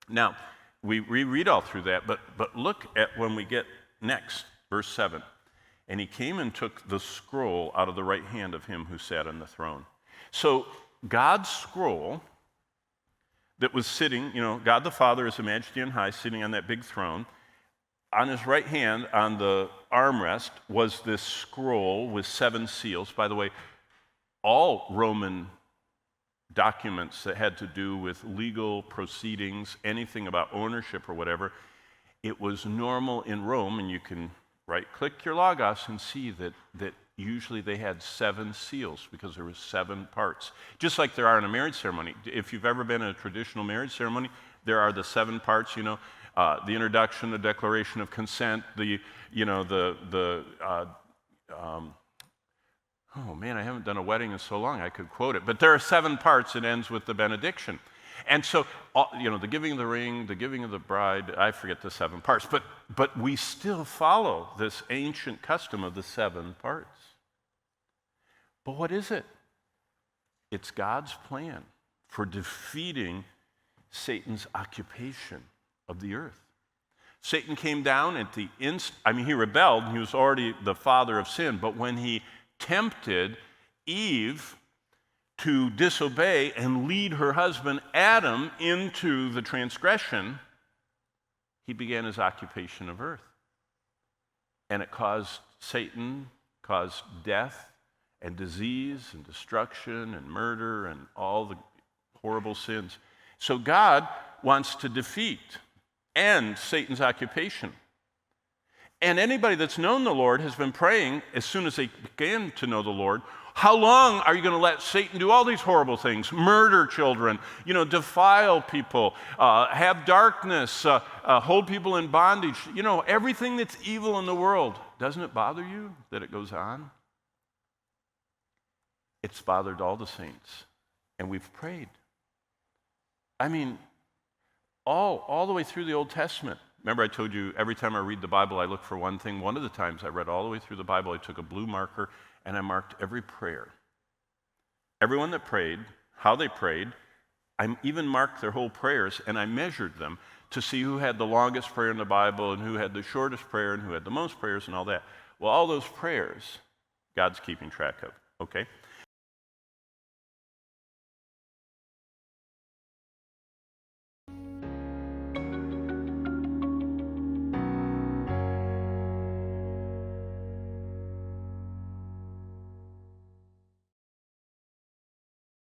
Now, we reread all through that, but look at when we get next, verse 7. And he came and took the scroll out of the right hand of him who sat on the throne. So God's scroll that was sitting, God the Father is a majesty on high, sitting on that big throne. On his right hand, on the armrest, was this scroll with 7 seals. By the way, all Roman documents that had to do with legal proceedings, anything about ownership or whatever, it was normal in Rome, and you can right-click your Logos and see that usually they had 7 seals because there were 7 parts. Just like there are in a marriage ceremony. If you've ever been in a traditional marriage ceremony, there are the 7 parts, the introduction, the declaration of consent, oh man, I haven't done a wedding in so long, I could quote it. But there are 7 parts, it ends with the benediction. And so, the giving of the ring, the giving of the bride, I forget the 7 parts. But we still follow this ancient custom of the 7 parts. But what is it? It's God's plan for defeating Satan's occupation of the earth. Satan came down at the he rebelled, he was already the father of sin, but when he tempted Eve to disobey and lead her husband Adam into the transgression, he began his occupation of earth. And it caused death and disease and destruction and murder and all the horrible sins. So God wants to end Satan's occupation. And anybody that's known the Lord has been praying, as soon as they began to know the Lord, how long are you going to let Satan do all these horrible things? Murder children, defile people, have darkness, hold people in bondage, everything that's evil in the world. Doesn't it bother you that it goes on? It's bothered all the saints, and we've prayed. All the way through the Old Testament. Remember I told you every time I read the Bible, I look for one thing. One of the times I read all the way through the Bible, I took a blue marker and I marked every prayer. Everyone that prayed, how they prayed, I even marked their whole prayers and I measured them to see who had the longest prayer in the Bible and who had the shortest prayer and who had the most prayers and all that. Well, all those prayers, God's keeping track of, okay?